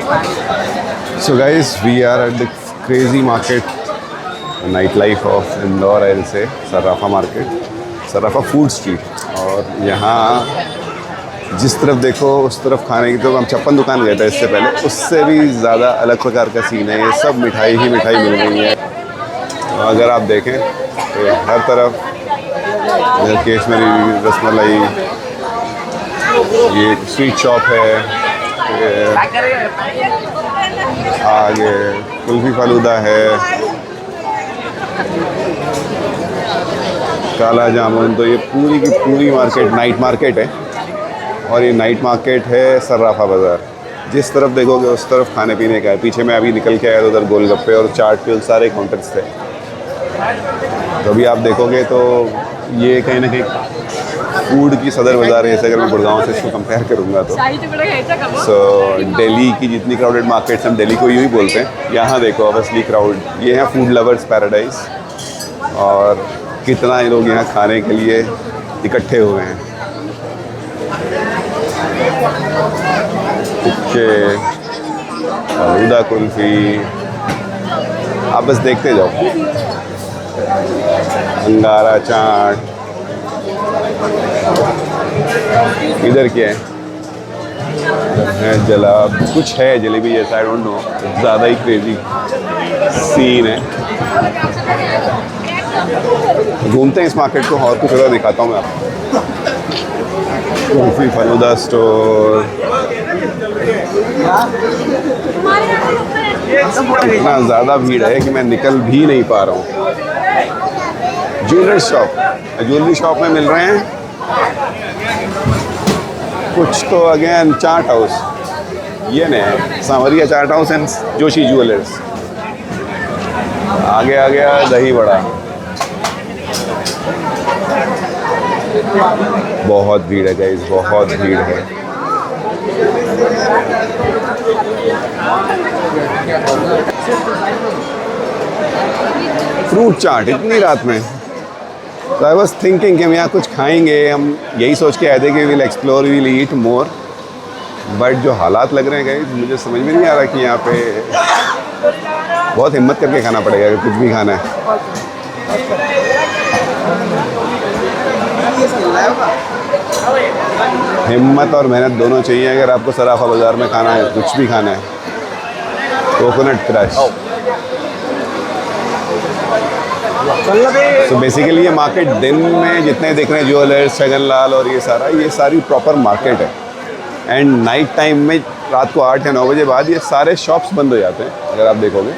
So guys, we are at the crazy market, nightlife of Indore, I'll say, Sarafa market, Sarafa food street. और यहाँ जिस तरफ देखो उस तरफ खाने की, तो हम 56 दुकान गए थे इससे पहले, उससे भी ज़्यादा अलग प्रकार का सीन है। ये सब मिठाई ही मिठाई मिल रही है। अगर आप देखें तो हर तरफ केशमेरी, रसमलाई, ये स्वीट शॉप है, आगे कुल्फी फालूदा है, काला जामुन। तो ये पूरी की पूरी मार्केट नाइट मार्केट है, और ये नाइट मार्केट है सर्राफा बाज़ार। जिस तरफ देखोगे उस तरफ खाने पीने का है। पीछे मैं अभी निकल के आया तो उधर गोलगप्पे और चाट के सारे काउंटर्स थे। तो अभी आप देखोगे तो ये कहीं ना कहीं फूड की सदर बाज़ार है। जैसे अगर मैं गुड़गांव से इसको कंपेयर करूँगा तो दिल्ली की जितनी क्राउडेड मार्केट्स हम दिल्ली को यूँ ही बोलते हैं, यहाँ देखो ऑब्वियसली क्राउड। ये है फूड लवर्स पैराडाइज, और कितना ये लोग यहाँ खाने के लिए इकट्ठे हुए हैं। टिक्के, फालूदा, कुल्फ़ी, आप बस देखते जाओ। अंगारा चाट, इधर क्या है जलाब, कुछ है जलेबी जैसा, आई डोंट नो, ज़्यादा ही क्रेजी सीन है। घूमते हैं इस मार्केट को, और कुछ ज़्यादा दिखाता हूँ मैं आपको। कुल्फी फालूदा स्टोर, इतना ज़्यादा भीड़ है कि मैं निकल भी नहीं पा रहा हूँ। ज्वेलरी शॉप में मिल रहे हैं कुछ तो अगेन चाट हाउस, ये नहीं सांवरिया चाट हाउस एंड जोशी ज्वेलर्स। आगे आ गया दही बड़ा। बहुत भीड़ है गाइस, बहुत भीड़ है। फ्रूट चाट इतनी रात में। तो आई वॉज थिंकिंग कि हम यहाँ कुछ खाएंगे, हम यही सोच के आए थे कि will explore, will eat more. But जो हालात लग रहे हैं गाइस, मुझे समझ में नहीं आ रहा कि यहाँ पे बहुत हिम्मत करके खाना पड़ेगा अगर कुछ भी खाना है। हिम्मत और मेहनत दोनों चाहिए अगर आपको सर्राफा बाज़ार में खाना है, कुछ भी खाना है। Coconut crush. तो बेसिकली ये मार्केट दिन में जितने देख रहे हैं, ज्वेलर्स, शगनलाल और ये सारी प्रॉपर मार्केट है। एंड नाइट टाइम में रात को 8 या 9 बजे बाद ये सारे शॉप्स बंद हो जाते हैं। अगर आप देखोगे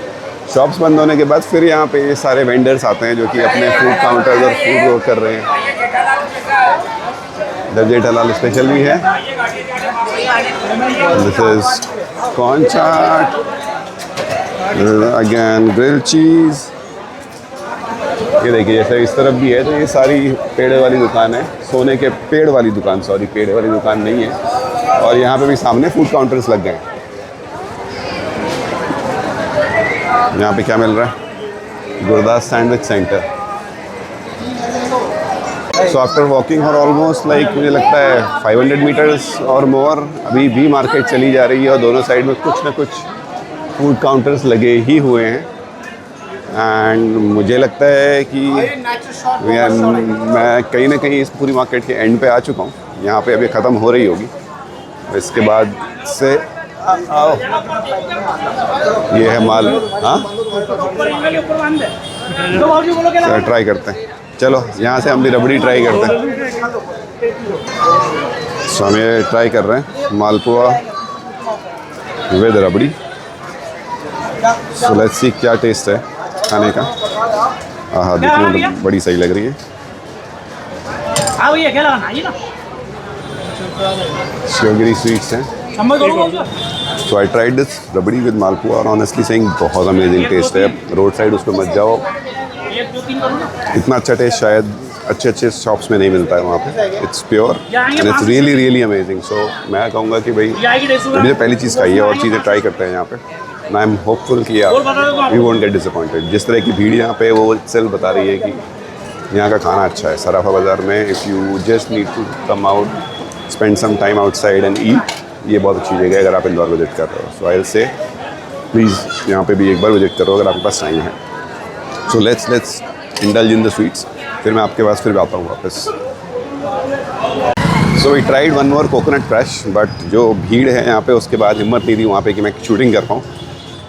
शॉप्स बंद होने के बाद फिर यहाँ पे ये सारे वेंडर्स आते हैं जो कि अपने फूड काउंटर्स और फूड ग्रो कर रहे हैं। दर्जे हलाल स्पेशल भी है। This is corn chaat, again grill cheese. ये देखिए जैसे इस तरफ भी है, तो ये सारी पेड़ वाली दुकान है, सोने के पेड़ वाली दुकान, सॉरी पेड़ वाली दुकान नहीं है। और यहाँ पे भी सामने फूड काउंटर्स लग गए हैं। यहाँ पे क्या मिल रहा है? Gurdas sandwich centre. So after walking for almost like मुझे लगता है 500 मीटर्स और मोर, अभी भी मार्केट चली जा रही है और दोनों साइड में कुछ ना कुछ फूड काउंटर्स लगे ही हुए हैं। एंड मुझे लगता है कि मैं कहीं ना कहीं इस पूरी मार्केट के एंड पे आ चुका हूँ। यहाँ पे अभी ख़त्म हो रही होगी, इसके बाद से आओ। ये है माल। हाँ ट्राई करते हैं, चलो यहाँ से हम भी रबड़ी ट्राई करते हैं। सो हम ये ट्राई कर रहे हैं मालपुआ with rabri. So let's see क्या टेस्ट है खाने का। हाँ देखने में तो बड़ी सही लग रही है। शिवगिरी स्वीट्स हैं। So I tried this rabri with malpua और ऑनेस्टली सेइंग बहुत अमेजिंग टेस्ट है। रोड साइड उस पर मत जाओ, इतना अच्छा टेस्ट शायद अच्छे शॉप्स में नहीं मिलता है वहाँ पे। It's pure and it's really really amazing. So मैं कहूँगा कि भाई मुझे पहली चीज़ खाई है और चीज़ें ट्राई करते हैं यहाँ पे। आई एम होपफुल कि वी वोंट गेट डिसअपॉइंटेड। जिस तरह की भीड़ यहाँ पे वो सेल्फ बता रही है कि यहाँ का खाना अच्छा है। सर्राफा बाज़ार में if you just need to come out, spend some time outside and eat, ये बहुत अच्छी जगह है अगर आप इंदौर विजिट कर रहे हो। सो आई विल से प्लीज़ यहाँ पे भी एक बार विजिट करो अगर आपके पास टाइम है। So let's indulge in the sweets, फिर मैं आपके पास फिर आता हूँ वापस। So we tried one more coconut crush, but जो भीड़ है यहाँ पे उसके बाद हिम्मत नहीं थी वहाँ पे कि मैं शूटिंग कर पाऊँ।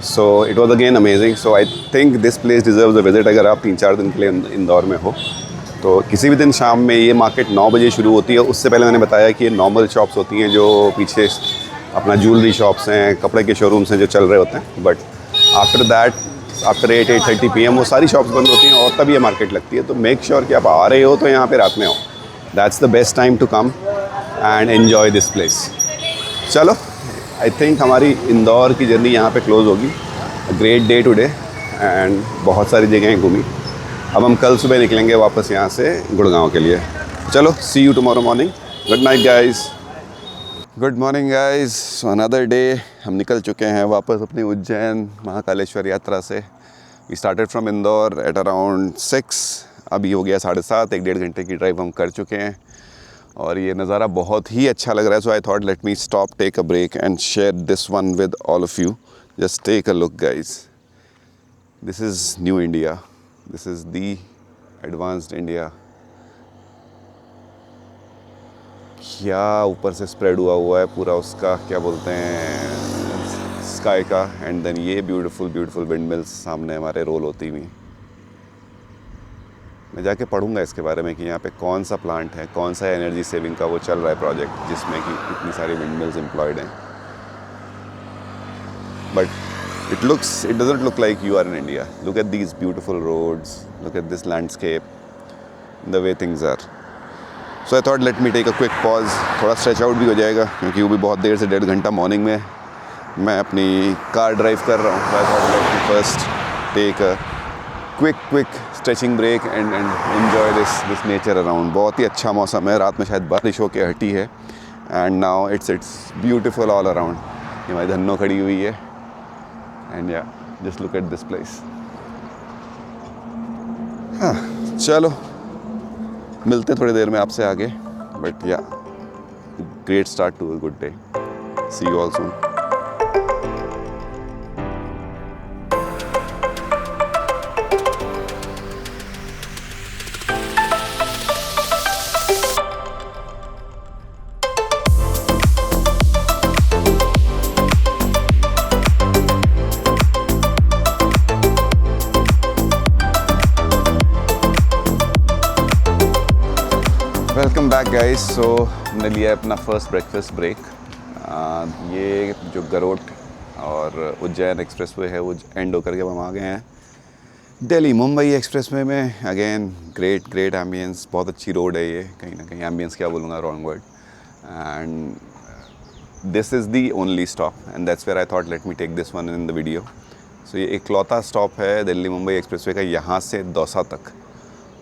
So it was again amazing. So I think this place deserves a visit अगर आप 3-4 दिन के लिए इंदौर में हो तो। किसी भी दिन शाम में ये मार्केट 9 बजे शुरू होती है। उससे पहले मैंने बताया कि ये नॉर्मल शॉप्स होती हैं जो पीछे अपना ज्वेलरी शॉप्स हैं, कपड़े के शोरूम्स हैं जो चल रहे होते हैं। But after that, after 8-8:30 PM वो सारी शॉप्स बंद होती हैं और तब ये मार्केट लगती है। तो मेक श्योर कि आप आ रहे हो तो यहाँ पे रात में आओ। That's the best time to come and enjoy this place. चलो, आई थिंक हमारी इंदौर की जर्नी यहाँ पे क्लोज़ होगी। ग्रेट डे टुडे एंड बहुत सारी जगहें घूमी। अब हम कल सुबह निकलेंगे वापस यहाँ से गुड़गांव के लिए। चलो, see you tomorrow morning. Good night guys. Good morning guys. So another day, हम निकल चुके हैं वापस अपनी उज्जैन महाकालेश्वर यात्रा से। We started from Indore at around 6। अभी हो गया 7:30, 1-1.5 घंटे की ड्राइव हम कर चुके हैं और ये नज़ारा बहुत ही अच्छा लग रहा है। So I thought let me stop, take a break and share this one with all of you. Just take a look guys, this is new India, this is the advanced India. क्या ऊपर से spread हुआ है पूरा उसका क्या बोलते हैं स्काई का, एंड देन ये ब्यूटीफुल विंड मिल्स सामने हमारे रोल होती हुई। मैं जाके पढ़ूंगा इसके बारे में कि यहाँ पे कौन सा प्लांट है, कौन सा एनर्जी सेविंग का वो चल रहा है प्रोजेक्ट जिसमें कि इतनी सारी विंड मिल्स एम्प्लॉयड हैं। But it doesn't look like you are in India. Look at these beautiful roads, look at this landscape, the way things are. So I thought let me take a quick pause, थोड़ा stretch out भी हो जाएगा क्योंकि वो भी बहुत देर से 1.5 घंटा मॉर्निंग में मैं अपनी कार ड्राइव कर रहा हूँ। So I thought let me first take a quick stretching break and enjoy this nature around. बहुत ही अच्छा मौसम है, रात में शायद बारिश होके हटी है and now it's beautiful all around. ये हमारी धन्नो खड़ी हुई है and yeah, just look at this place. हाँ, चलो मिलते हैं थोड़ी देर में आपसे आगे। But yeah, great start to a good day. See you all soon. Welcome back guys. So हमने लिया है अपना फर्स्ट ब्रेकफास्ट ब्रेक। ये जो गरोट और उज्जैन एक्सप्रेसवे है वो एंड होकर के हम आ गए हैं दिल्ली मुंबई एक्सप्रेसवे में। अगेन ग्रेट एम्बियंस, बहुत अच्छी रोड है ये। कहीं ना कहीं एम्बियंस क्या बोलूँगा, wrong word. And this is the only stop and that's where I thought let me take this one in the video. So ये इकलौता स्टॉप है दिल्ली मुंबई एक्सप्रेसवे का यहाँ से दौसा तक।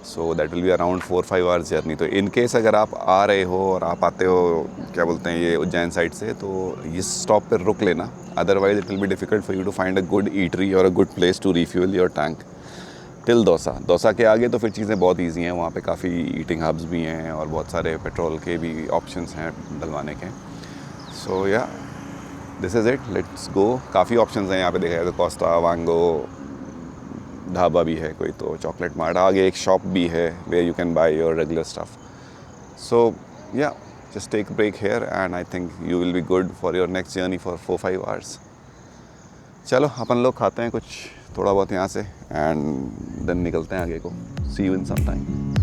So that will be around 4-5 hours journey. तो in case अगर आप आ रहे हो और आप आते हो क्या बोलते हैं ये उज्जैन साइड से, तो इस स्टॉप पर रुक लेना। Otherwise it will be difficult for you to find a good eatery और a good place to refuel your tank till Dausa के आगे तो फिर चीज़ें बहुत ईजी हैं। वहाँ पे काफ़ी ईटिंग हब्स भी हैं और बहुत सारे पेट्रोल के भी ऑप्शंस हैं डलवाने के। सो या, this is it, let's go. काफ़ी ऑप्शंस हैं यहाँ पे, देखा जाए तो कोस्टा, वांगो, ढाबा भी है कोई, तो चॉकलेट मार्ट, आगे एक शॉप भी है where you can buy your regular stuff. So yeah, just take break here and I think you will be good for your next journey for 4-5 hours. चलो अपन लोग खाते हैं कुछ थोड़ा बहुत यहाँ से एंड देन निकलते हैं आगे को। See you in some time.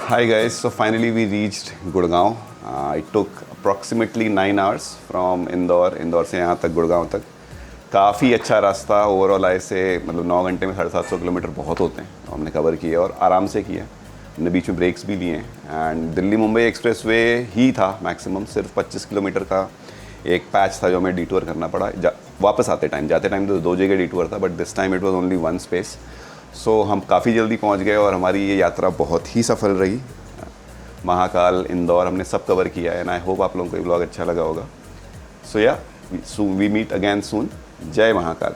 Hi guys, so finally we reached Gurgaon. It took approximately 9 hours from Indore से यहाँ तक गुड़गांव तक. काफ़ी अच्छा रास्ता ओवरऑल ऐसे मतलब 9 घंटे में 750 किलोमीटर बहुत होते हैं. हमने कवर किया और आराम से किया. हमने बीच में ब्रेक्स भी लिए हैं एंड दिल्ली मुंबई एक्सप्रेसवे ही था मैक्सिमम. सिर्फ 25 किलोमीटर का एक पैच था जो हमें डिटूर करना पड़ा. वापस आते टाइम, जाते टाइम तो 2 जगह डिटूर था, but this time it was only one space. So हम काफ़ी जल्दी पहुंच गए और हमारी ये यात्रा बहुत ही सफल रही. महाकाल, इंदौर हमने सब कवर किया है एंड आई होप आप लोगों को ये ब्लॉग अच्छा लगा होगा. सो या वी मीट अगेन सून. जय महाकाल.